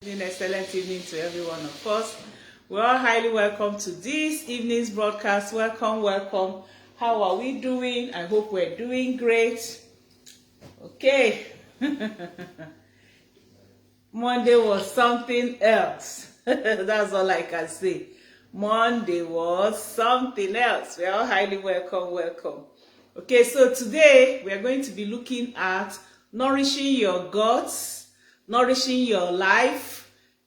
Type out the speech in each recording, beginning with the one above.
Excellent evening to every one of us. We're all highly welcome to this evening's broadcast. Welcome. How are we doing? I hope we're doing great. Okay. Monday was something else. That's all I can say. Monday was something else. We're all highly welcome. Okay, so today we're going to be looking at nourishing your guts, nourishing your life,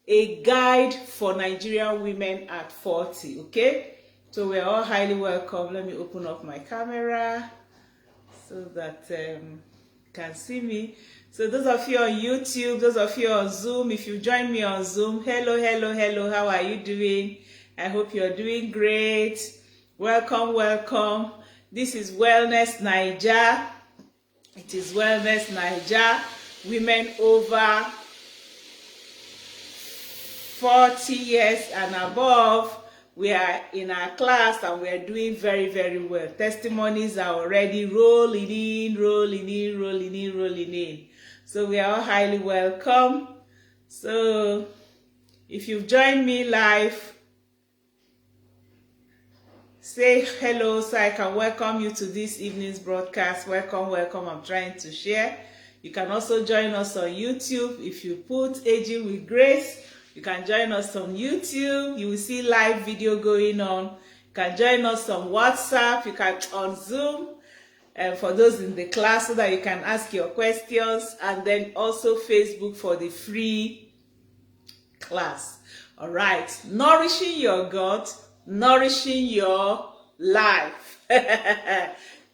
a guide for Nigerian women at 40. Okay, so we're all highly welcome. Let me open up my camera so that you can see me. So those of you on YouTube, those of you on Zoom, if you join me on Zoom, hello, how are you doing? I hope you're doing great. Welcome. This is Wellness Naija. It is Wellness Naija. Women over 40 years and above. We are in our class and we are doing very well. Testimonies are already rolling in. So we are all highly welcome. So if you've joined me live, say hello so I can welcome you to this evening's broadcast. Welcome. I'm trying to share. You can also join us on YouTube. If you put Aging with Grace, you can join us on YouTube. You will see live video going on. You can join us on WhatsApp. You can on Zoom. For those in the class so that you can ask your questions. And then also Facebook for the free class. All right. Nourishing your gut, nourishing your life.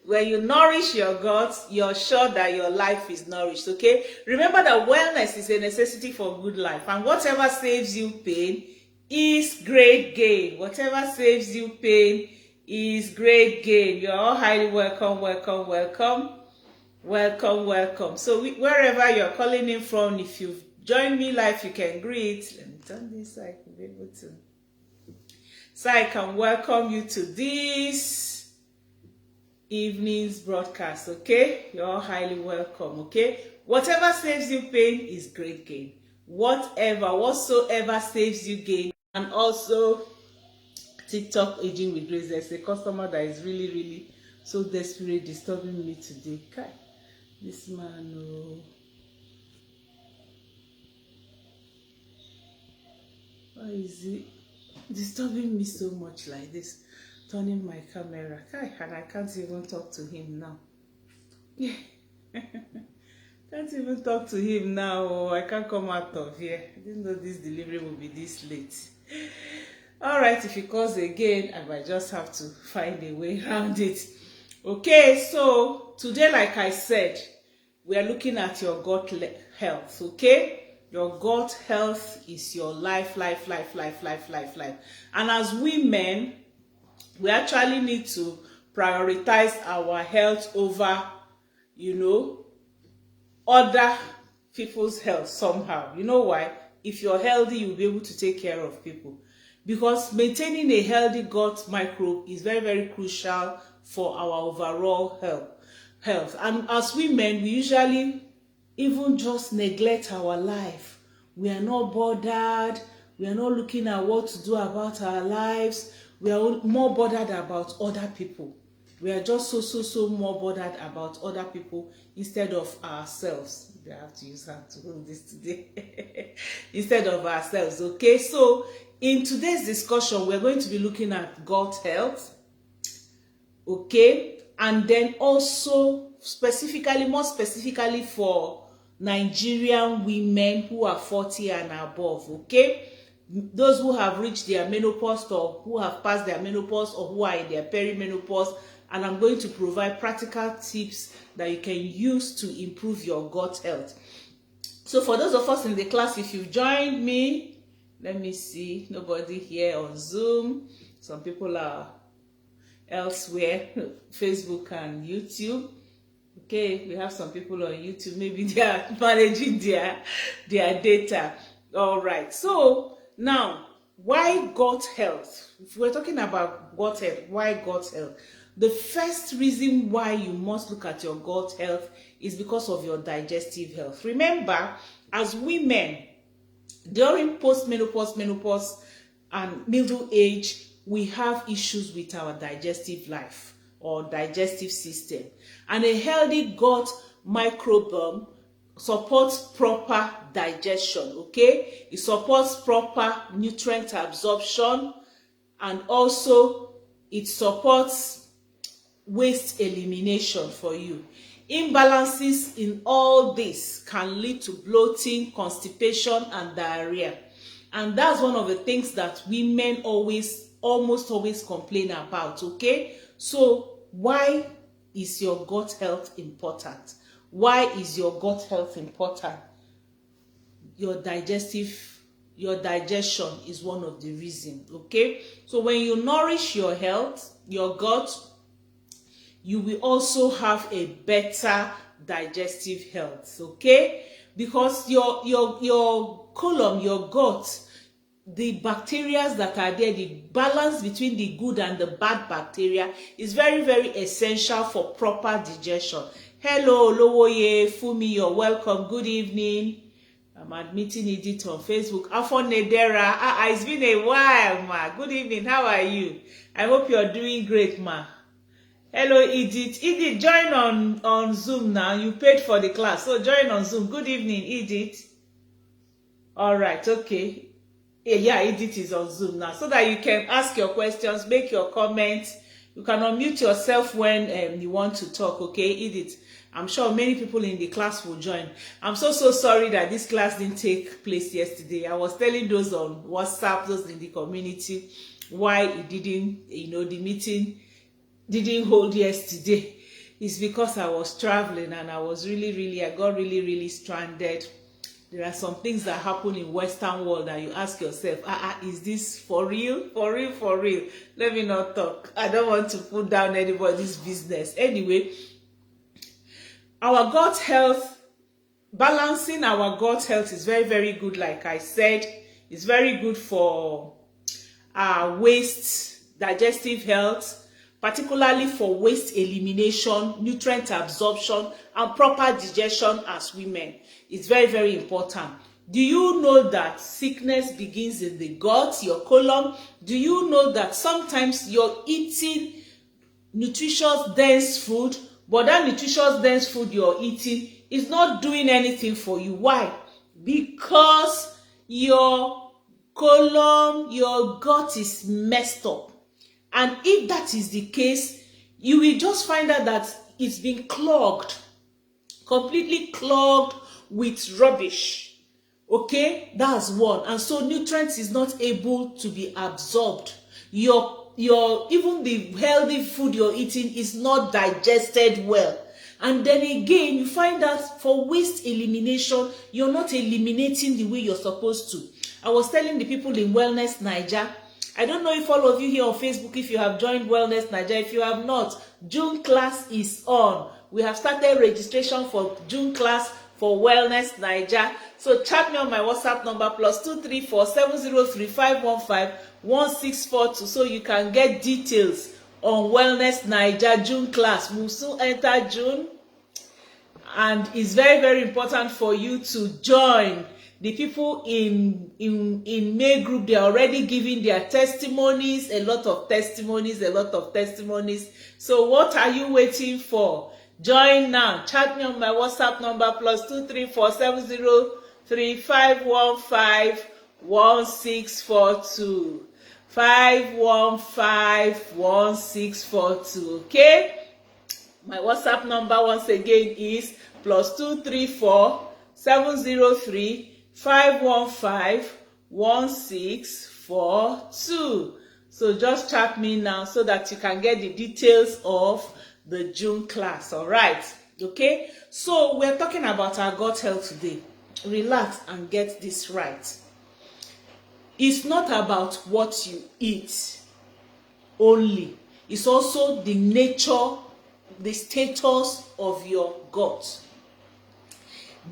When you nourish your gut, you're sure that your life is nourished, okay? Remember that wellness is a necessity for good life. And whatever saves you pain is great gain. Whatever saves you pain is great gain. You're all highly welcome. So wherever you're calling in from, if you've joined me live, you can greet. Let me turn this so I can be able to. So I can welcome you to this evening's broadcast, okay? You're all highly welcome, okay? Whatever saves you pain is great gain. Whatsoever saves you gain. And also TikTok Aging with Grace. There's a customer that is really so desperately disturbing me today. Kai, this man, oh. Why is he disturbing me so much like this? Turning my camera, and I can't even talk to him now. Can't even talk to him now. Oh, I can't come out of here. I didn't know this delivery would be this late. All right, if he calls again, I might just have to find a way around it. Okay, so today, like I said, we are looking at your gut health. Okay, your gut health is your life. And as women, we actually need to prioritize our health over, other people's health somehow. You know why? If you're healthy, you'll be able to take care of people. Because maintaining a healthy gut microbe is very crucial for our overall health. And as women, we usually even just neglect our life. We are not bothered. We are not looking at what to do about our lives. We are more bothered about other people. We are just so more bothered about other people instead of ourselves. I have to use that to hold this today. Instead of ourselves, okay? So in today's discussion, we're going to be looking at gut health, okay? And then also more specifically for Nigerian women who are 40 and above, okay? Those who have reached their menopause or who have passed their menopause or who are in their perimenopause, and I'm going to provide practical tips that you can use to improve your gut health. So for those of us in the class, if you've joined me, let me see, nobody here on Zoom. Some people are elsewhere, Facebook and YouTube. Okay, we have some people on YouTube, maybe they are managing their data. All right, so now, why gut health? If we're talking about gut health, why gut health? The first reason why you must look at your gut health is because of your digestive health. Remember, as women, During post-menopause, menopause, and middle age, we have issues with our digestive life or digestive system. And a healthy gut microbiome supports proper digestion, okay? It supports proper nutrient absorption, and also it supports waste elimination for you. Imbalances in all this can lead to bloating, constipation, and diarrhea. And that's one of the things that women almost always complain about, okay? So why is your gut health important? Why is your gut health important? Your digestion is one of the reasons, okay? So when you nourish your health, your gut, you will also have a better digestive health, okay? Because your colon, your gut, the bacteria that are there, the balance between the good and the bad bacteria is very, very essential for proper digestion. Hello, Lowoye, Fumi, you're welcome. Good evening. I'm admitting Edith on Facebook. Afonedera, it's been a while, ma. Good evening, how are you? I hope you're doing great, ma. Hello, Edith. Edith, join on Zoom now. You paid for the class, so join on Zoom. Good evening, Edith. All right, okay. Yeah, Edith is on Zoom now, so that you can ask your questions, make your comments. You can unmute yourself when you want to talk, okay, Edith? I'm sure many people in the class will join. I'm so sorry that this class didn't take place yesterday. I was telling those on WhatsApp, those in the community, why it didn't, the meeting didn't hold yesterday. It's because I was traveling and I got really stranded. There are some things that happen in Western world that you ask yourself, is this for real? For real, for real? Let me not talk. I don't want to put down anybody's business. Anyway, our gut health, balancing our gut health is very, very good. Like I said, it's very good for our waste, digestive health, particularly for waste elimination, nutrient absorption, and proper digestion as women. It's very, very important. Do you know that sickness begins in the gut, your colon? Do you know that sometimes you're eating nutritious, dense food, but that nutritious, dense food you're eating is not doing anything for you? Why? Because your colon, your gut is messed up. And if that is the case, you will just find out that it's been clogged, completely clogged with rubbish. Okay, that's one. And so nutrients is not able to be absorbed. Even the healthy food you're eating is not digested well. And then again, you find that for waste elimination, you're not eliminating the way you're supposed to. I was telling the people in Wellness Niger, I don't know if all of you here on Facebook, if you have joined Wellness Niger. If you have not, June class is on. We have started registration for June class for Wellness Niger. So chat me on my WhatsApp number +234 703 515 1642 so you can get details on Wellness Niger June class. We'll soon enter June, and it's very, very important for you to join. The people in May group, they are already giving their testimonies, a lot of testimonies. So what are you waiting for? Join now. Chat me on my WhatsApp number +234 703 515 1642 515 1642. Okay, my WhatsApp number once again is +234 703 515 1642. So just chat me now so that you can get the details of the June class. All right, okay? So we're talking about our gut health today. Relax and get this right. It's not about what you eat only. It's also the nature, the status of your gut.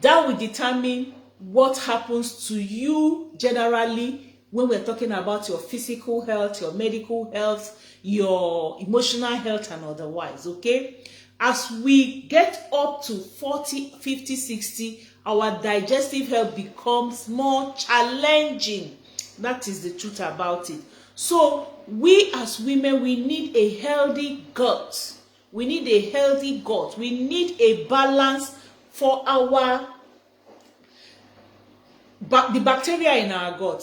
That will determine what happens to you generally when we're talking about your physical health, your medical health, your emotional health, and otherwise, okay? As we get up to 40, 50, 60, our digestive health becomes more challenging. That is the truth about it. So we as women, we need a healthy gut. We need a healthy gut. We need a balance for our the bacteria in our gut.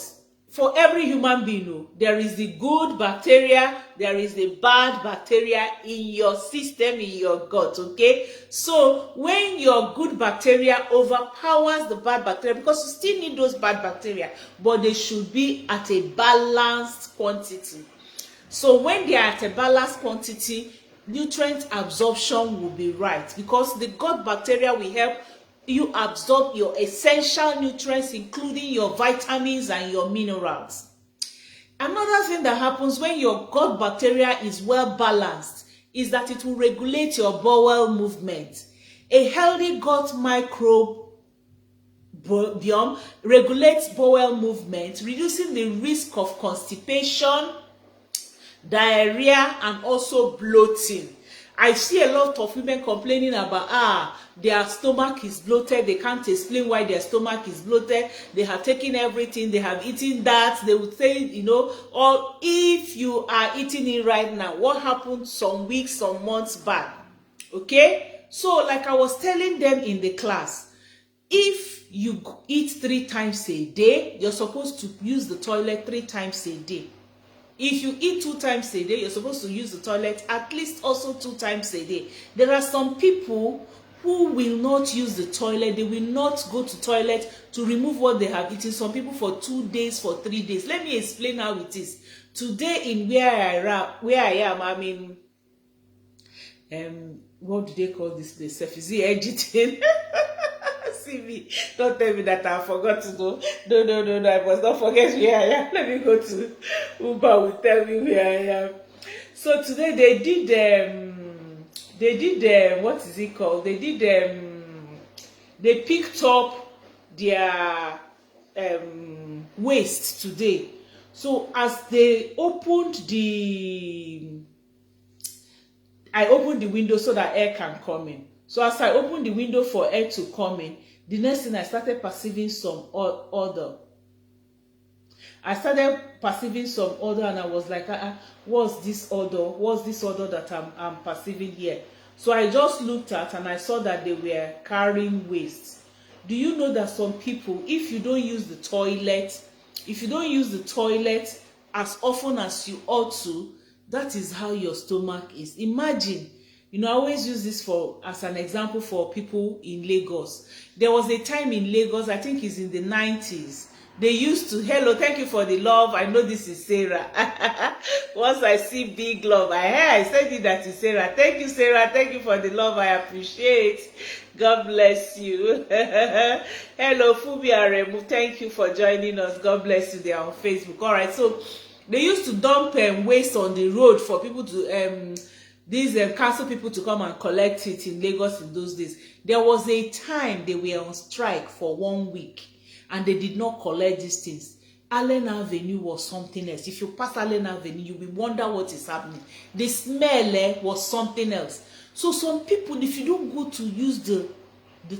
For every human being, there is the good bacteria, there is the bad bacteria in your system, in your gut, okay? So when your good bacteria overpowers the bad bacteria, because you still need those bad bacteria, but they should be at a balanced quantity. So when they are at a balanced quantity, nutrient absorption will be right, because the gut bacteria will help you absorb your essential nutrients, including your vitamins and your minerals. Another thing that happens when your gut bacteria is well balanced is that it will regulate your bowel movement. A healthy gut microbiome regulates bowel movement, reducing the risk of constipation, diarrhea, and also bloating. I see a lot of women complaining about their stomach is bloated. They can't explain why their stomach is bloated. They have taken everything, they have eaten that. They would say, or if you are eating it right now, what happened some weeks, some months back? Okay? So like I was telling them in the class, if you eat 3 times a day, you're supposed to use the toilet 3 times a day. If you eat 2 times a day, you're supposed to use the toilet at least also 2 times a day. There are some people who will not use the toilet. They will not go to toilet to remove what they have eaten. Some people for 2 days, for 3 days. Let me explain how it is. Today in where I am, I mean, what do they call this place? Is it Egiton? See me. Don't tell me that I forgot to go. No. I must not forget where I am. Let me go to Uber. Will tell me where I am. So today they did what is it called? They picked up their waste today. So as they opened I opened the window so that air can come in. So as I opened the window for air to come in, the next thing I started perceiving some odor. I started perceiving some odor, and I was like, what's this odor? What's this odor that I'm perceiving here? So I just looked at and I saw that they were carrying waste. Do you know that some people, if you don't use the toilet as often as you ought to, that is how your stomach is. Imagine, I always use this as an example for people in Lagos. There was a time in Lagos, I think it's in the 90s, they used to, hello, thank you for the love. I know this is Sarah. Once I see big love, I said it, that is Sarah. Thank you, Sarah. Thank you for the love. I appreciate. God bless you. Hello, Fubi Aremu. Thank you for joining us. God bless you. They are on Facebook. All right, so they used to dump waste on the road for people to these council people to come and collect it in Lagos in those days. There was a time they were on strike for 1 week and they did not collect these things. Allen Avenue was something else. If you pass Allen Avenue, you will wonder what is happening. The smell was something else. So some people, if you don't go to use the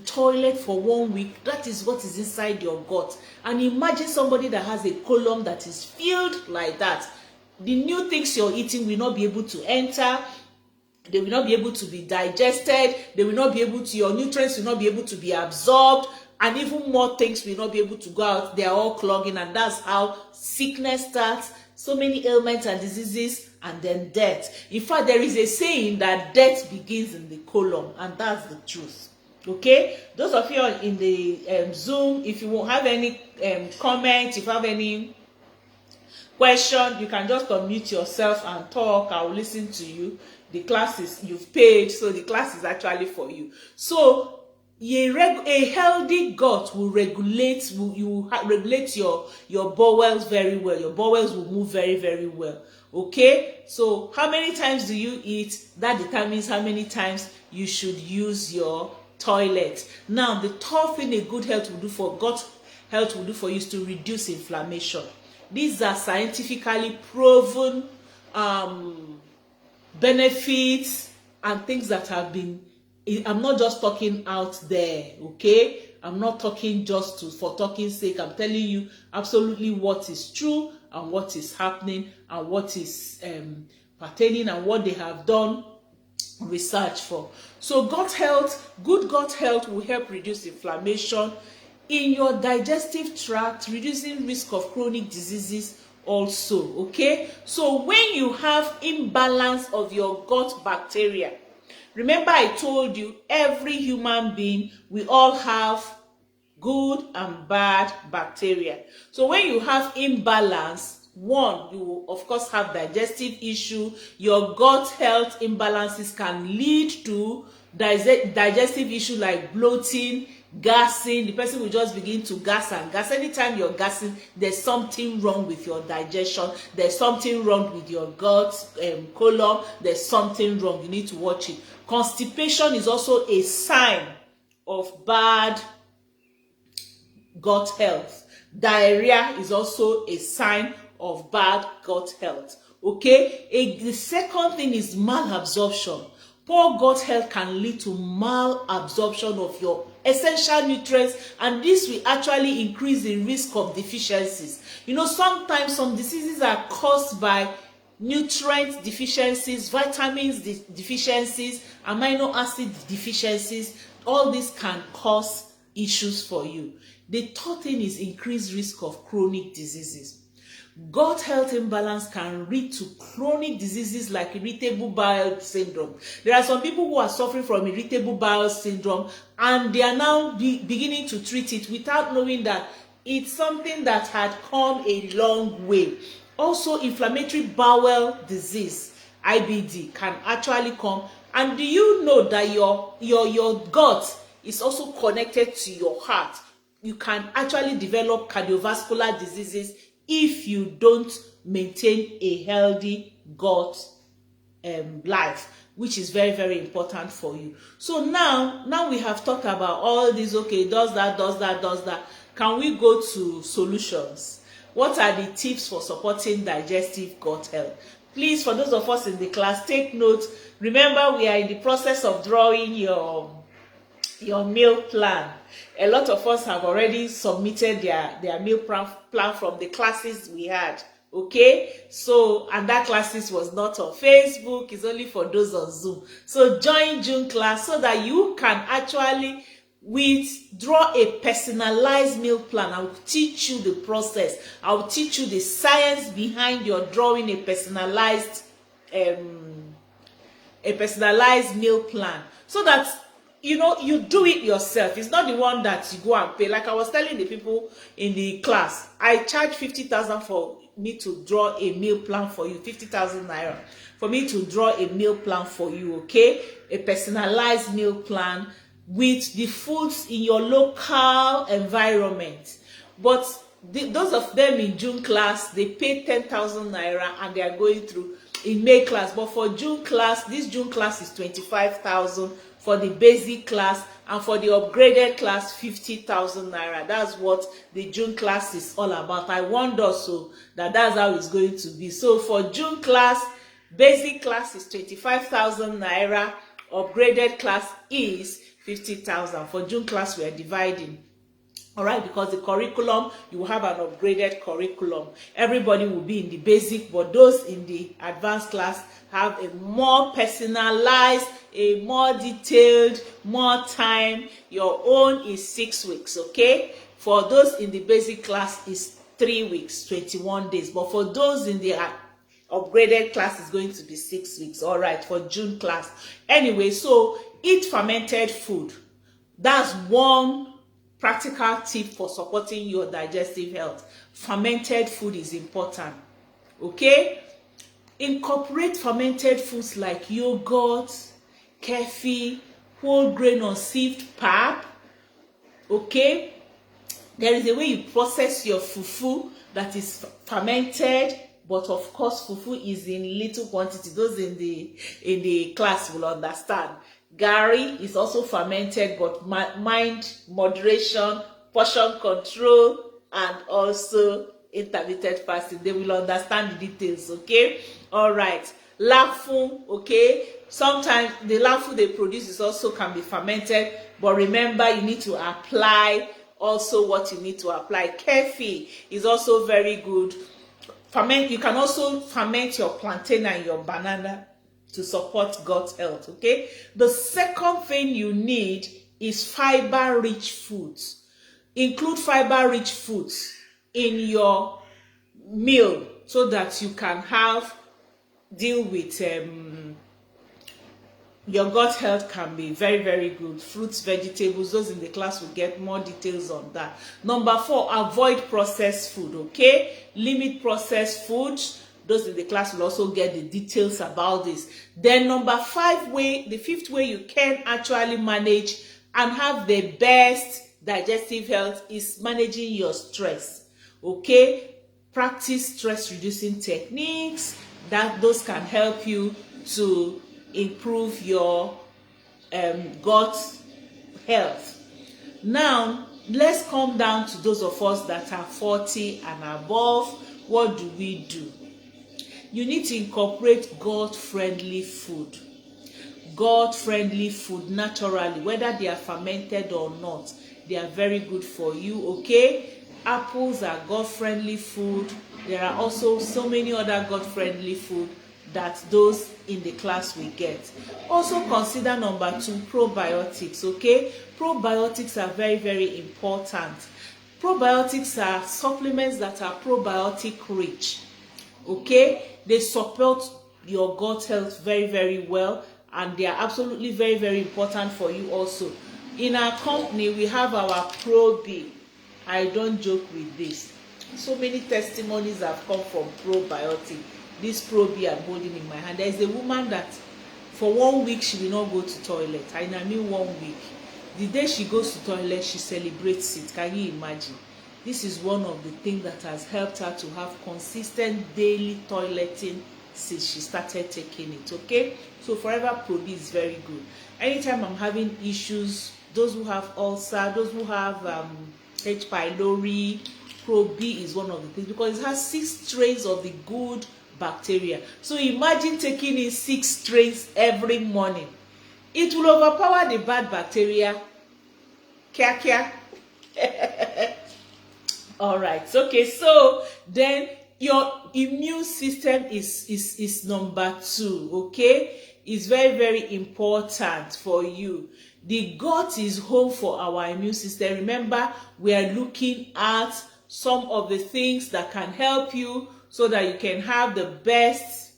toilet for 1 week, that is what is inside your gut. And imagine somebody that has a colon that is filled like that. The new things you're eating will not be able to enter. They will not be able to be digested. They will not be able to, your nutrients will not be able to be absorbed. And even more things will not be able to go out. They are all clogging, and that's how sickness starts. So many ailments and diseases, and then death. In fact, there is a saying that death begins in the colon, and that's the truth. Okay, those of you in the Zoom, if you won't have any comment, if you have any question, you can just unmute yourself and talk. I will listen to you. The class is, you've paid, so the class is actually for you. So a healthy gut will regulate your bowels very well. Your bowels will move very, very well. Okay, so how many times do you eat? That determines how many times you should use your toilet. Now, the third thing a good health will do for gut health will do for you is to reduce inflammation. These are scientifically proven benefits and things that have been, I'm not just talking out there, okay? I'm not talking just for talking's sake. I'm telling you absolutely what is true and what is happening and what is pertaining and what they have done research for. So gut health, good gut health will help reduce inflammation in your digestive tract, reducing risk of chronic diseases also. Okay, so when you have imbalance of your gut bacteria, remember I told you every human being, we all have good and bad bacteria. So when you have imbalance, one, you will of course have digestive issue. Your gut health imbalances can lead to digestive issue like bloating, gassing. The person will just begin to gas and gas. Anytime you're gassing, there's something wrong with your digestion. There's something wrong with your gut colon. There's something wrong. You need to watch it. Constipation is also a sign of bad gut health. Diarrhea is also a sign of bad gut health. Okay, the second thing is malabsorption. Poor gut health can lead to malabsorption of your essential nutrients, and this will actually increase the risk of deficiencies. You know, sometimes some diseases are caused by nutrient deficiencies, vitamins deficiencies, amino acid deficiencies. All this can cause issues for you. The third thing is increased risk of chronic diseases. Gut health imbalance can lead to chronic diseases like irritable bowel syndrome. There are some people who are suffering from irritable bowel syndrome, and they are now beginning to treat it without knowing that it's something that had come a long way. Also, inflammatory bowel disease, IBD, can actually come. And do you know that your gut is also connected to your heart? You can actually develop cardiovascular diseases if you don't maintain a healthy gut life, which is very, very important for you. So now we have talked about all these. Okay, does that. Can we go to solutions? What are the tips for supporting digestive gut health? Please, for those of us in the class, take note. Remember, we are in the process of drawing your meal plan. A lot of us have already submitted their meal plan from the classes we had. Okay, so, and that classes was not on Facebook, it's only for those on Zoom. So join June class so that you can actually withdraw a personalized meal plan. I will teach you the process. I will teach you the science behind your drawing a personalized meal plan, so that you do it yourself. It's not the one that you go and pay. Like I was telling the people in the class, I charge 50,000 for me to draw a meal plan for you. 50,000 naira for me to draw a meal plan for you. Okay, a personalized meal plan with the foods in your local environment. But those of them in June class, they pay 10,000 naira and they are going through in May class. But for June class, this June class is 25,000 for the basic class, and for the upgraded class 50,000 naira. That's what the June class is all about. I warned also that that's how it's going to be. So for June class, basic class is 25,000 naira, upgraded class is 50,000. For June class, we are dividing. All right, because the curriculum, you will have an upgraded curriculum. Everybody will be in the basic, but those in the advanced class have a more personalized, a more detailed, more time. Your own is 6 weeks, okay? For those in the basic class is 3 weeks, 21 days. But for those in the upgraded class, is going to be 6 weeks. All right, for June class. Anyway, so eat fermented food. That's one practical tip for supporting your digestive health. Fermented food is important. Okay? Incorporate fermented foods like yogurt, kefir, whole grain or sieved pap. Okay? There is a way you process your fufu that is fermented, but of course fufu is in little quantity. Those in the class will understand. Gari is also fermented, but mind moderation, portion control, and also intermittent fasting. They will understand the details, okay? All right. Lafun, okay? Sometimes the lafun they produce is also can be fermented, but remember you need to apply also what you need to apply. Kefi is also very good. You can also ferment your plantain and your banana to support gut health, okay? The second thing you need is fiber-rich foods. Include fiber-rich foods in your meal so that you can deal with your gut health can be very, very good. Fruits, vegetables, those in the class will get more details on that. Number 4, avoid processed food, okay? Limit processed food. Those in the class will also get the details about this. Then number 5 way, the 5th way you can actually manage and have the best digestive health is managing your stress, okay? Practice stress reducing techniques. Those can help you to improve your gut health. Now let's come down to those of us that are 40 and above. What do we do? You need to incorporate gut-friendly food. Gut-friendly food naturally, whether they are fermented or not, they are very good for you, okay? Apples are gut-friendly food. There are also so many other gut-friendly food that those in the class will get. Also consider number 2, probiotics, okay? Probiotics are very, very important. Probiotics are supplements that are probiotic rich, okay? They support your gut health very, very well, and they are absolutely very, very important for you also. In our company, we have our Pro-B. I don't joke with this. So many testimonies have come from probiotic. This Pro-B I'm holding in my hand. There is a woman that for 1 week she will not go to toilet. I mean 1 week. The day she goes to toilet, she celebrates it. Can you imagine? This is one of the things that has helped her to have consistent daily toileting since she started taking it, okay? So Forever Pro-B is very good. Anytime I'm having issues, those who have ulcer, those who have H. pylori, Pro-B is one of the things because it has 6 strains of the good bacteria. So imagine taking in 6 strains every morning. It will overpower the bad bacteria. Kia. All right. Okay. So then your immune system is number 2. Okay. It's very, very important for you. The gut is home for our immune system. Remember, we are looking at some of the things that can help you so that you can have the best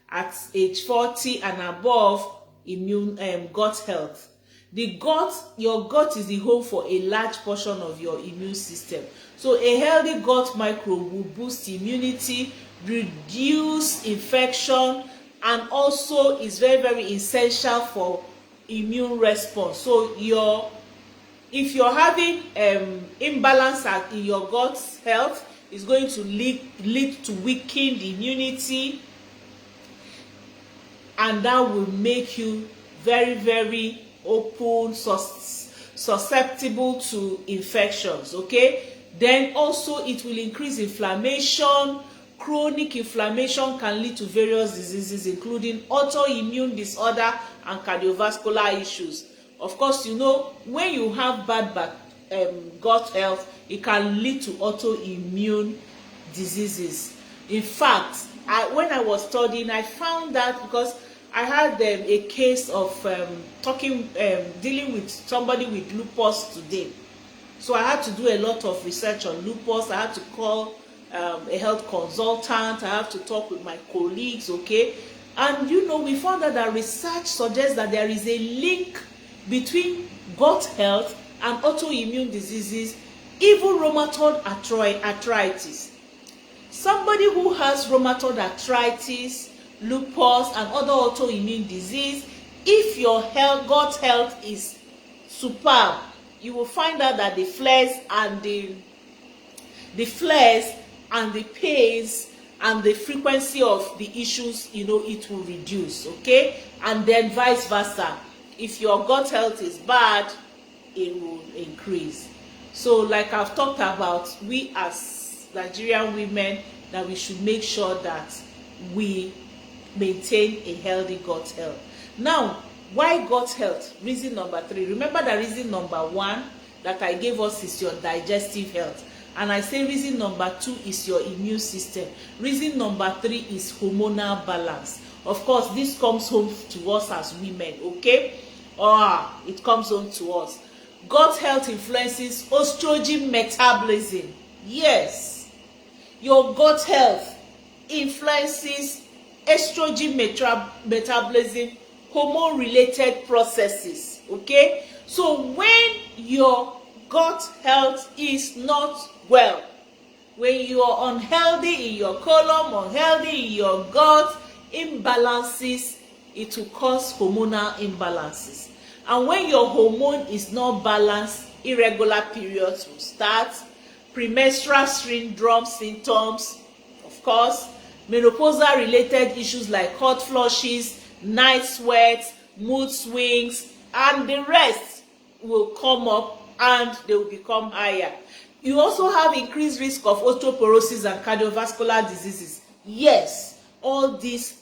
at age 40 and above immune gut health. Your gut is the home for a large portion of your immune system. So a healthy gut microbe will boost immunity, reduce infection, and also is very, very essential for immune response. So if you're having imbalance in your gut health, it's going to lead to weakened immunity, and that will make you very, very open, susceptible to infections, okay? Then also it will increase inflammation. Chronic inflammation can lead to various diseases including autoimmune disorder and cardiovascular issues. Of course, you know, when you have bad gut health, it can lead to autoimmune diseases. In fact, when I was studying, I found that because I had a case of dealing with somebody with lupus today. So I had to do a lot of research on lupus. I had to call a health consultant. I have to talk with my colleagues, okay? And you know, we found out that research suggests that there is a link between gut health and autoimmune diseases, even rheumatoid arthritis. Somebody who has rheumatoid arthritis, lupus, and other autoimmune disease, if your gut health is superb, you will find out that the flares and the pains and the frequency of the issues, you know, it will reduce, okay? And then vice versa. If your gut health is bad, it will increase. So like I've talked about, we as Nigerian women, that we should make sure that we maintain a healthy gut health. Now, why gut health? Reason number 3. Remember that reason number 1 that I gave us is your digestive health. And I say reason number 2 is your immune system. Reason number 3 is hormonal balance. Of course, this comes home to us as women, okay? It comes home to us. Gut health influences estrogen metabolism. Yes, your gut health influences estrogen metabolism, hormone-related processes, okay? So when your gut health is not well, when you are unhealthy in your colon, unhealthy in your gut, imbalances, it will cause hormonal imbalances. And when your hormone is not balanced, irregular periods will start, premenstrual syndrome symptoms, of course, menopausal related issues like hot flushes, night sweats, mood swings, and the rest will come up and they will become higher. You also have increased risk of osteoporosis and cardiovascular diseases. Yes, all these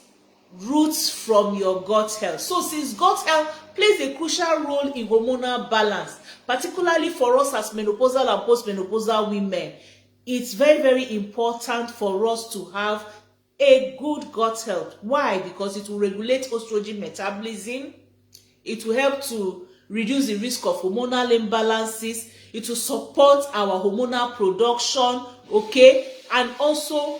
roots from your gut health. So since gut health plays a crucial role in hormonal balance, particularly for us as menopausal and postmenopausal women, it's very, very important for us to have a good gut health. Why? Because it will regulate estrogen metabolism. It will help to reduce the risk of hormonal imbalances. It will support our hormonal production, okay? And also,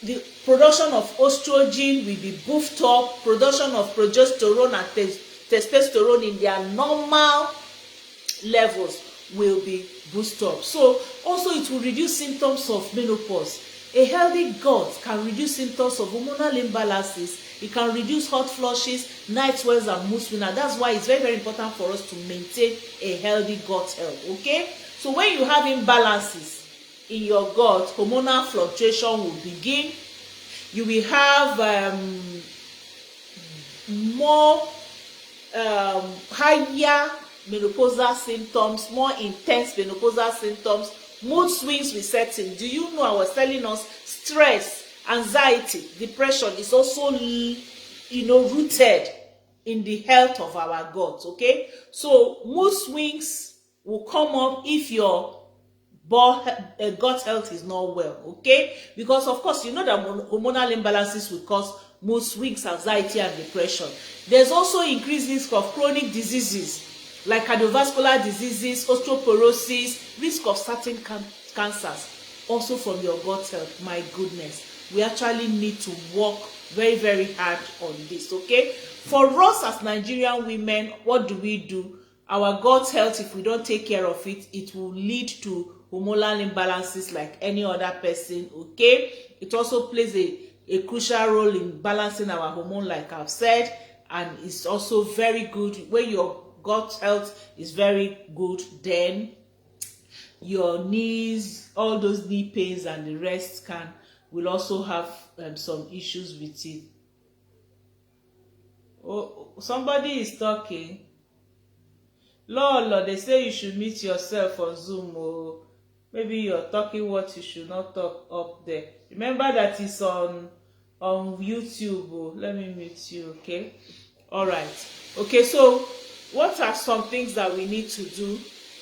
the production of estrogen will be boosted up. Production of progesterone and testosterone in their normal levels will be boosted up. So also it will reduce symptoms of menopause. A healthy gut can reduce symptoms of hormonal imbalances. It can reduce hot flushes, night sweats, and mood swings. And that's why it's very, very important for us to maintain a healthy gut health, okay? So when you have imbalances in your gut, hormonal fluctuation will begin. You will have more higher menopausal symptoms, more intense menopausal symptoms. Mood swings will set in. Do you know I was telling us stress, anxiety, depression is also rooted in the health of our gut, okay? So mood swings will come up if your gut health is not well, okay? Because of course you know that hormonal imbalances will cause mood swings, anxiety, and depression. There's also increased risk of chronic diseases like cardiovascular diseases, osteoporosis, risk of certain cancers, also from your gut health. My goodness, we actually need to work very, very hard on this, okay? For us as Nigerian women, what do? Our gut health, if we don't take care of it, it will lead to hormonal imbalances like any other person, okay? It also plays a crucial role in balancing our hormone, like I've said, and it's also very good when your gut health is very good, then your knees, all those knee pains and the rest will also have some issues with it. Oh, somebody is talking. Lord, they say you should meet yourself on Zoom. Oh, maybe you're talking what you should not talk up there. Remember that it's on YouTube. Oh, let me mute you, okay? All right. Okay, so what are some things that we need to do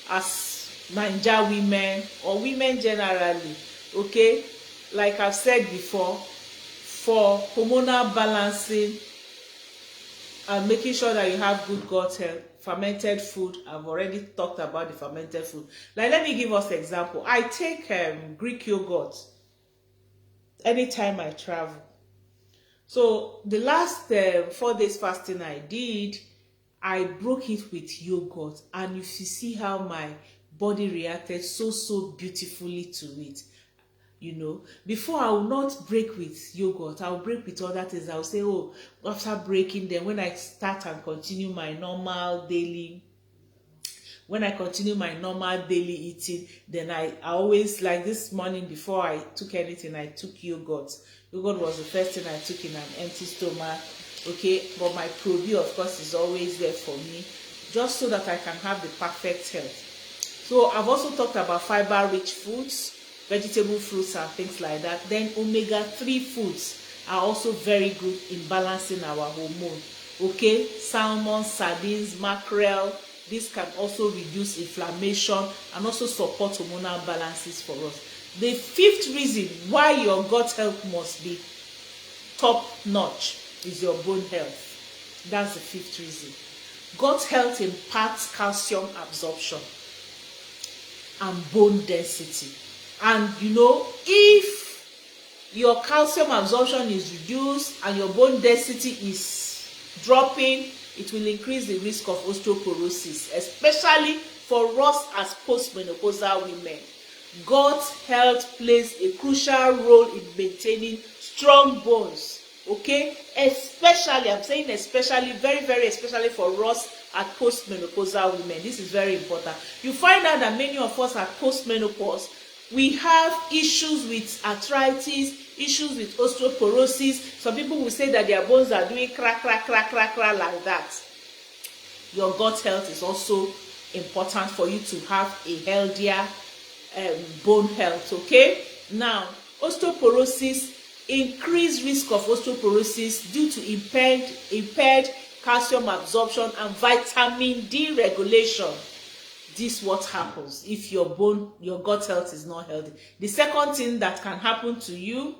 as Naija women or women generally, okay? Like I've said before, for hormonal balancing and making sure that you have good gut health, fermented food. I've already talked about the fermented food. Like, let me give us an example. I take Greek yogurt anytime I travel. So the last 4 days fasting I did, I broke it with yogurt, and if you see how my body reacted so beautifully to it. Before I will not break with yogurt, I will break with other things. I will say, oh, after breaking, then when I start and continue my normal daily eating, then I always, like this morning before I took anything, I took yogurt. Yogurt was the first thing I took in an empty stomach, okay? But my Probi, of course, is always there for me, just so that I can have the perfect health. So I've also talked about fiber-rich foods, vegetable fruits and things like that. Then omega-3 foods are also very good in balancing our hormone. Okay, salmon, sardines, mackerel, this can also reduce inflammation and also support hormonal balances for us. The fifth reason why your gut health must be top notch is your bone health. That's the fifth reason. Gut health imparts calcium absorption and bone density. And if your calcium absorption is reduced and your bone density is dropping, it will increase the risk of osteoporosis, especially for us as postmenopausal women. Gut health plays a crucial role in maintaining strong bones. Okay, especially, I'm saying especially, very, very especially for us at postmenopausal women. This is very important. You find out that many of us at postmenopause, we have issues with arthritis, issues with osteoporosis. Some people will say that their bones are doing crack, crack, crack, crack, crack like that. Your gut health is also important for you to have a healthier bone health. Okay, now osteoporosis, increased risk of osteoporosis due to impaired calcium absorption and vitamin D regulation. This what happens if your gut health is not healthy. The second thing that can happen to you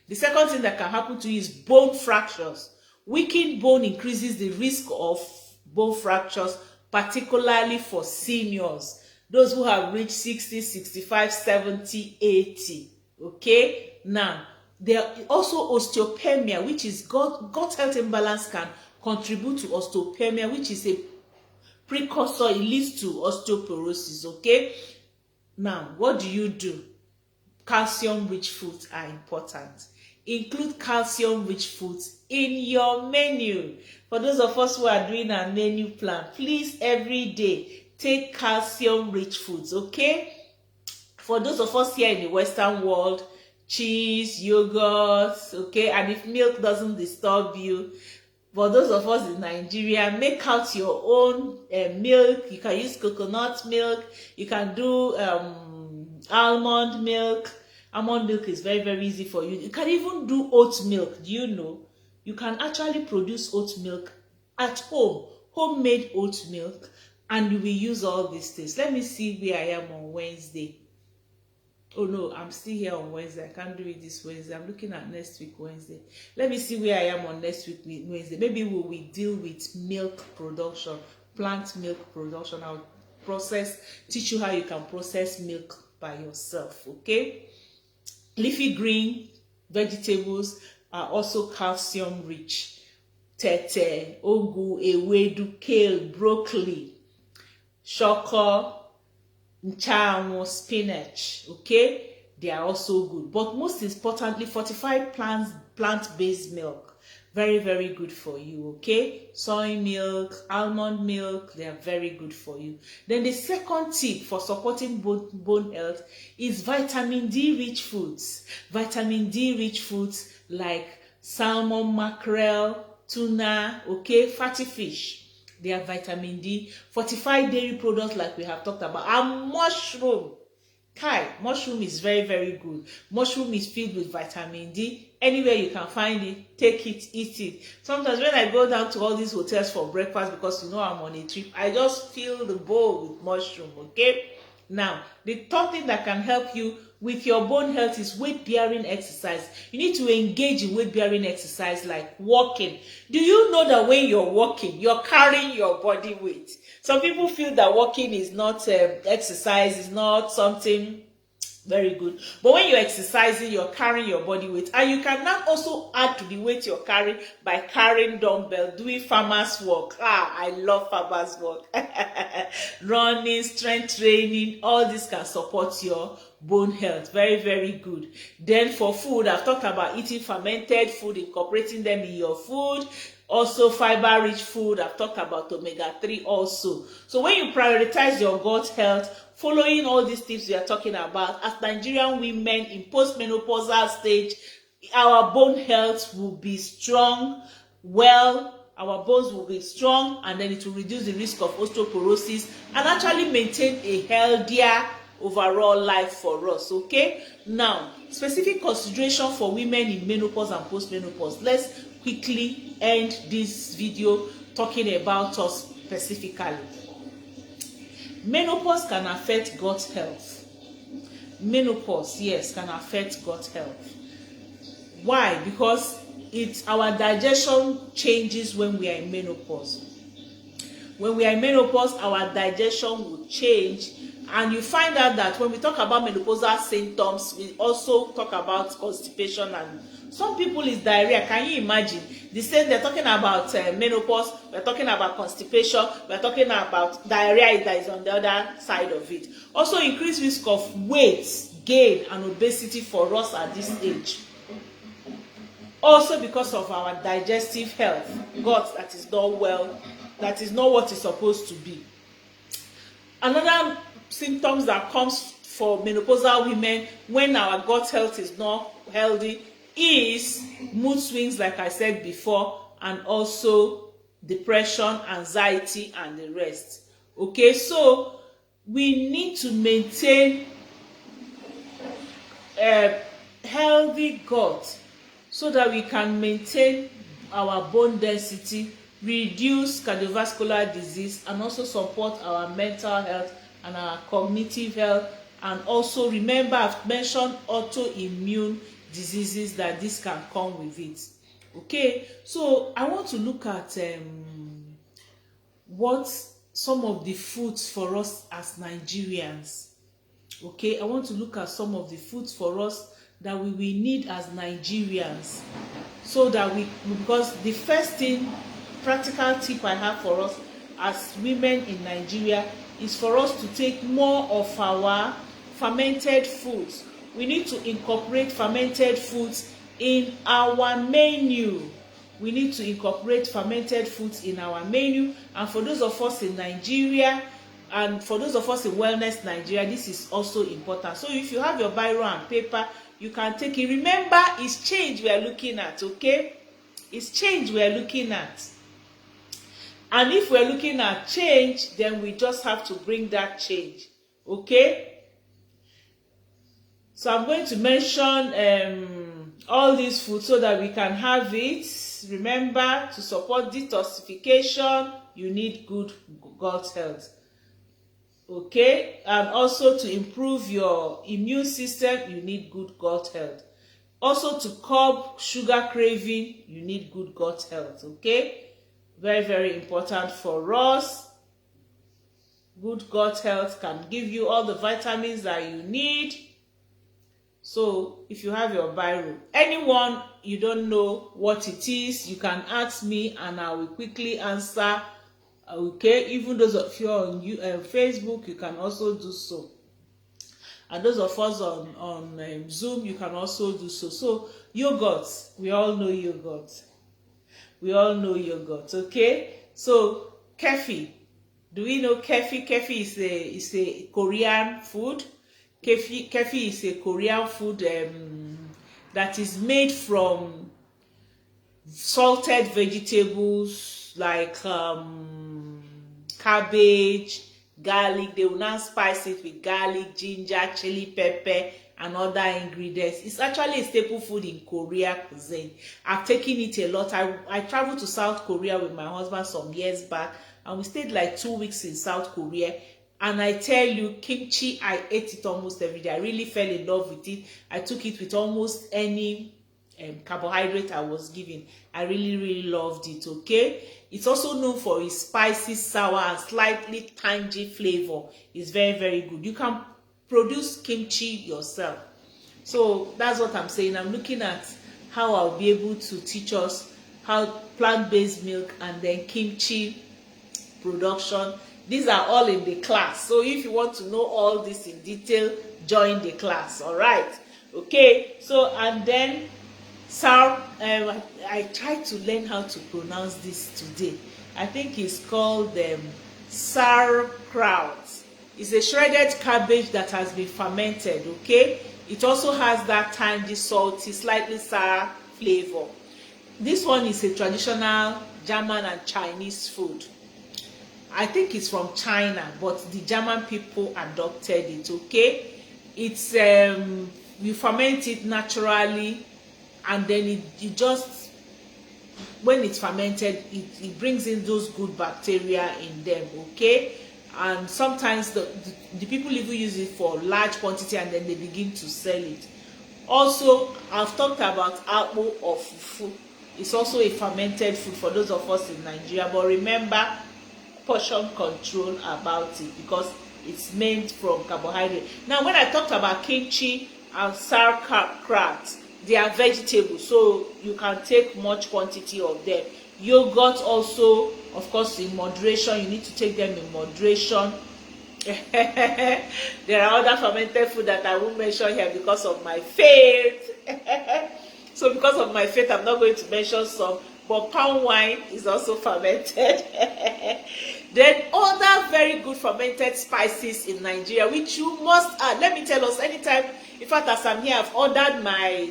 is bone fractures. Weakened bone increases the risk of bone fractures, particularly for seniors, those who have reached 60, 65, 70, 80. Okay, now there are also osteopenia, which is gut health imbalance can contribute to osteopenia, which is a precursor. It leads to osteoporosis. Okay, now what do? Calcium rich foods are important. Include calcium rich foods in your menu. For those of us who are doing a menu plan, please every day take calcium rich foods. Okay, for those of us here in the Western world, cheese, yogurt, okay, and if milk doesn't disturb you, for those of us in Nigeria, make out your own milk. You can use coconut milk, you can do almond milk. Almond milk is very, very easy for you. You can even do oat milk. Do you know you can actually produce oat milk at home, homemade oat milk, and you will use all these things. Let me see where I am on Wednesday. Oh no, I'm still here on Wednesday. I can't do it this Wednesday. I'm looking at next week Wednesday. Let me see where I am on next week Wednesday. Maybe we will deal with milk production, plant milk production. I'll teach you how you can process milk by yourself. Okay, leafy green vegetables are also calcium rich. Tete, ogu, ewedu, kale, broccoli, shoko, nchamu, spinach. Okay, they are also good, but most importantly, fortified plant-based milk, very, very good for you. Okay, soy milk, almond milk, they are very good for you. Then the second tip for supporting bone health is vitamin D rich foods. Vitamin D rich foods like salmon, mackerel, tuna, okay, fatty fish, they have vitamin D. Fortified dairy products like we have talked about, and mushroom. Mushroom is very, very good. Mushroom is filled with vitamin D. Anywhere you can find it, take it, eat it. Sometimes when I go down to all these hotels for breakfast, because I'm on a trip, I just fill the bowl with mushroom. Okay, now the third thing that can help you with your bone health is weight-bearing exercise. You need to engage in weight-bearing exercise like walking. Do you know that when you're walking, you're carrying your body weight? Some people feel that walking is not exercise, is not something very good. But when you're exercising, you're carrying your body weight. And you can now also add to the weight you're carrying by carrying dumbbell, doing farmer's work. I love farmer's work. Running, strength training, all this can support your bone health. Very, very good. Then for food, I've talked about eating fermented food, incorporating them in your food. Also fiber-rich food, I've talked about omega-3 also. So when you prioritize your gut health, following all these tips we are talking about, as Nigerian women in postmenopausal stage, our bone health will be strong, our bones will be strong, and then it will reduce the risk of osteoporosis and actually maintain a healthier overall life for us. Okay, now specific consideration for women in menopause and post-menopause. Let's quickly end this video talking about us specifically. Menopause can affect gut health. Menopause, yes, can affect gut health. Why? Because our digestion changes when we are in menopause. When we are in menopause, our digestion will change, and you find out that when we talk about menopausal symptoms, we also talk about constipation, and some people is diarrhea. Can you imagine? The same, they're talking about menopause, we're talking about constipation, we're talking about diarrhea that is on the other side of it. Also, increased risk of weight gain and obesity for us at this age. Also, because of our digestive health, gut that is not well, that is not what it's supposed to be. Another symptoms that comes for menopausal women when our gut health is not healthy is mood swings, like I said before, and also depression, anxiety, and the rest. Okay, so we need to maintain a healthy gut so that we can maintain our bone density, reduce cardiovascular disease, and also support our mental health and our cognitive health. And also remember, I've mentioned autoimmune diseases that this can come with it. Okay, so I want to look at what some of the foods for us as Nigerians. Okay, I want to look at some of the foods for us that we will need as Nigerians, so that because the first thing, practical tip I have for us as women in Nigeria is for us to take more of our fermented foods. We need to incorporate fermented foods in our menu. We need to incorporate fermented foods in our menu. And for those of us in Nigeria, and for those of us in Wellness Nigeria, this is also important. So if you have your biro and paper, you can take it. Remember, it's change we are looking at, okay? It's change we are looking at. And if we're looking at change, then we just have to bring that change, okay? So I'm going to mention all these foods so that we can have it. Remember, to support detoxification, you need good gut health. Okay, and also to improve your immune system, you need good gut health. Also, to curb sugar craving, you need good gut health. Okay, very, very important for us. Good gut health can give you all the vitamins that you need. So if you have your biro, anyone you don't know what it is, you can ask me and I will quickly answer. Okay, even those of you on Facebook, you can also do so, and those of us on Zoom, you can also do so. So yogurt, we all know yogurt. We all know yogurt. Okay, so kefir. Do we know kefir? Kefir is a Korean food. Kefir is a Korean food that is made from salted vegetables like cabbage, garlic. They will now spice it with garlic, ginger, chili pepper, and other ingredients. It's actually a staple food in Korea cuisine. I've taken it a lot. I traveled to South Korea with my husband some years back, and we stayed like 2 weeks in South Korea. And I tell you, kimchi, I ate it almost every day. I really fell in love with it. I took it with almost any carbohydrate I was given. I really, really loved it. Okay, it's also known for its spicy, sour, and slightly tangy flavor. It's very, very good. You can produce kimchi yourself. So that's what I'm saying. I'm looking at how I'll be able to teach us how plant-based milk and then kimchi production. These are all in the class. So if you want to know all this in detail, join the class. All right. Okay. So and then I tried to learn how to pronounce this today. I think it's called sauerkraut. It's a shredded cabbage that has been fermented. Okay. It also has that tangy, salty, slightly sour flavor. This one is a traditional German and Chinese food. I think it's from China, but the German people adopted it. Okay, it's you ferment it naturally, and then it just, when it's fermented, it brings in those good bacteria in them. Okay, and sometimes the people even use it for large quantity, and then they begin to sell it. Also, I've talked about akpu or fufu. It's also a fermented food for those of us in Nigeria, but remember, portion control about it, because it's made from carbohydrate. Now, when I talked about kimchi and sauerkraut, they are vegetables, so you can take much quantity of them. Yogurt also, of course, in moderation. You need to take them in moderation. There are other fermented food that I won't mention here because of my faith. So because of my faith, I'm not going to mention some. But palm wine is also fermented. Then other very good fermented spices in Nigeria, which you must add. Let me tell us, anytime, in fact, as I'm here, I've ordered my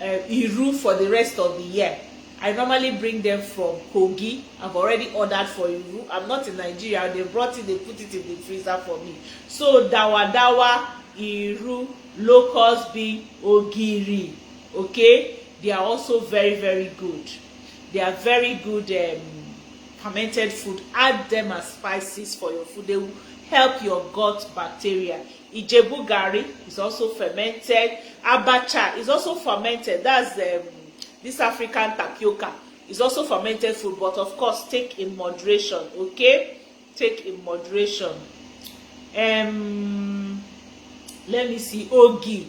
iru for the rest of the year. I normally bring them from Kogi. I've already ordered for iru. I'm not in Nigeria. They brought it, they put it in the freezer for me. So dawa dawa, iru, locust bean, ogiri. Okay, they are also very, very good. They are very good fermented food. Add them as spices for your food. They will help your gut bacteria. Ijebu gari is also fermented. Abacha is also fermented. That's this African tapioca is also fermented food, but of course take in moderation. Okay, take in moderation. Let me see, ogi.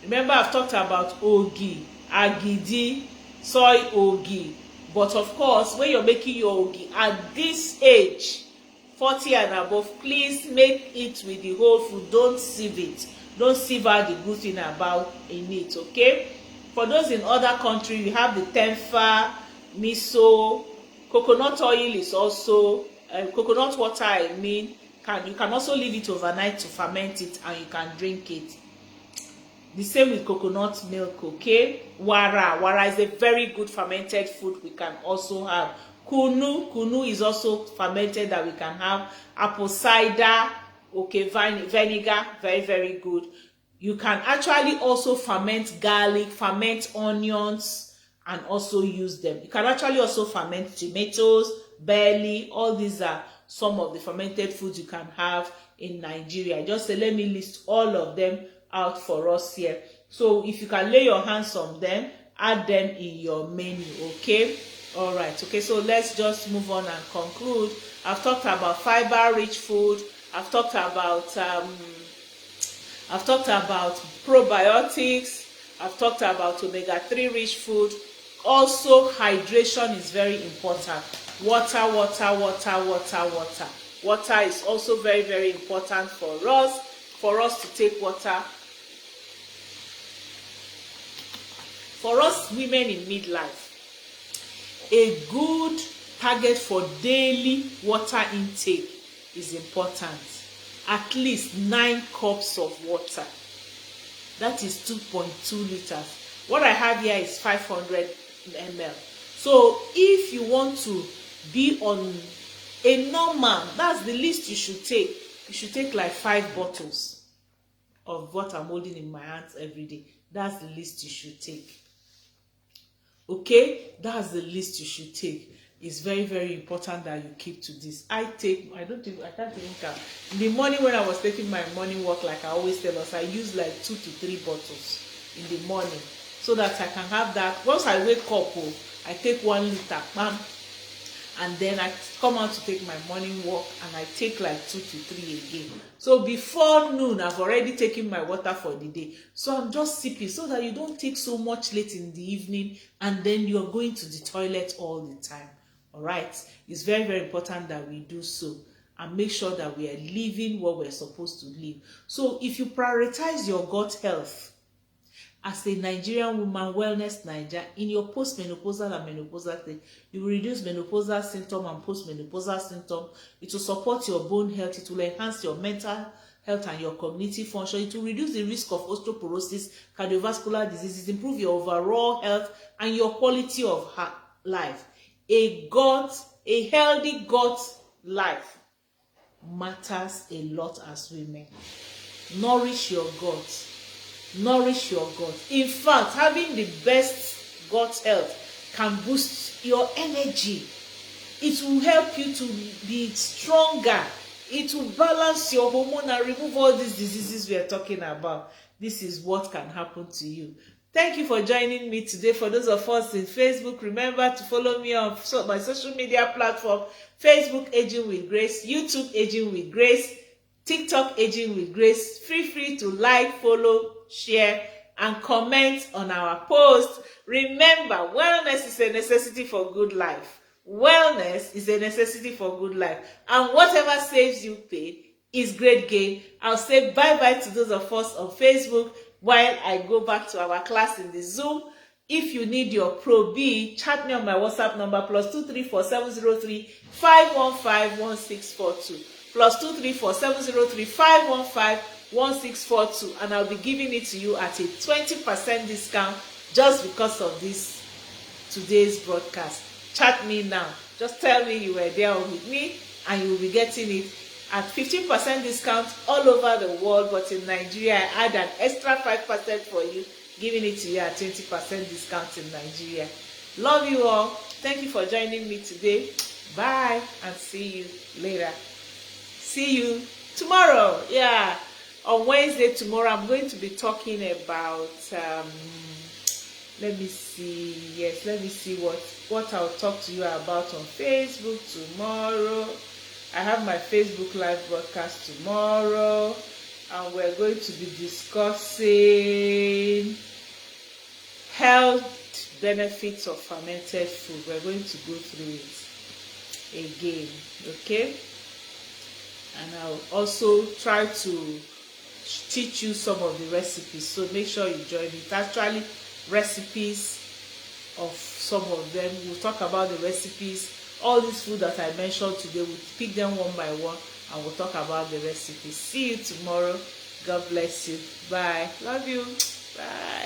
Remember, I've talked about ogi, agidi, soy ogi. But of course, when you're making your ogi at this age, 40 and above, please make it with the whole food. Don't sieve it. Don't sieve out the good thing about in it. Okay. For those in other countries, we have the temfa, miso, coconut oil is also coconut water. I mean, you can also leave it overnight to ferment it, and you can drink it. The same with coconut milk. Okay, wara is a very good fermented food we can also have. Kunu is also fermented that we can have. Apple cider, okay, vinegar, very, very good. You can actually also ferment garlic, ferment onions, and also use them. You can actually also ferment tomatoes, barley. All these are some of the fermented foods you can have in Nigeria. Just say, let me list all of them out for us here. So if you can lay your hands on them, add them in your menu. Okay, all right. Okay, so let's just move on and conclude. I've talked about fiber-rich food. I've talked about probiotics. I've talked about omega-3 rich food. Also, hydration is very important. Water is also very, very important for us to take water. For us women in midlife, a good target for daily water intake is important. At least 9 cups of water. That is 2.2 liters. What I have here is 500 ml. So if you want to be on a normal, that's the least you should take. You should take like 5 bottles of what I'm holding in my hands every day. That's the least you should take. Okay, that's the least you should take. It's very, very important that you keep to this. I can't even count. In the morning when I was taking my morning walk, like I always tell us, I use like 2 to 3 bottles in the morning, so that I can have that. Once I wake up, I take 1 liter, bam, and then I come out to take my morning walk, and I take like 2 to 3 again. So before noon, I've already taken my water for the day. So I'm just sipping, so that you don't take so much late in the evening, and then you're going to the toilet all the time. All right, it's very, very important that we do so and make sure that we are living what we're supposed to live. So if you prioritize your gut health as a Nigerian woman, Wellness Nigeria, in your post-menopausal and menopausal stage, you will reduce menopausal symptom and post-menopausal symptom. It will support your bone health. It will enhance your mental health and your cognitive function. It will reduce the risk of osteoporosis, cardiovascular diseases, improve your overall health and your quality of life. A gut A healthy gut life matters a lot as women. Nourish your gut. Nourish your gut. In fact, having the best gut health can boost your energy. It will help you to be stronger. It will balance your hormone and remove all these diseases we are talking about. This is what can happen to you. Thank you for joining me today. For those of us in Facebook, remember to follow me on my social media platform. Facebook, Aging with Grace. YouTube, Aging with Grace. TikTok, Aging with Grace. Feel free to like, follow, share, and comment on our post. Remember, wellness is a necessity for good life. Wellness is a necessity for good life. And whatever saves you pain is great gain. I'll say bye-bye to those of us on Facebook while I go back to our class in the Zoom. If you need your Pro B, chat me on my WhatsApp number +234 703 515 1642. +234 703 515 1642, and I'll be giving it to you at a 20% discount just because of this today's broadcast. Chat me now. Just tell me you were there with me, and you will be getting it at 15% discount all over the world. But in Nigeria, I add an extra 5% for you, giving it to you at 20% discount in Nigeria. Love you all. Thank you for joining me today. Bye, and see you later. See you tomorrow. Yeah, on Wednesday tomorrow, I'm going to be talking about let me see what I'll talk to you about on Facebook tomorrow. I have my Facebook live broadcast tomorrow, and we're going to be discussing health benefits of fermented food. We're going to go through it again, okay? And I'll also try to teach you some of the recipes, so make sure you join me. It's actually recipes of some of them. We'll talk about the recipes. All this food that I mentioned today, we'll pick them one by one and we'll talk about the recipes. See you tomorrow. God bless you. Bye. Love you. Bye.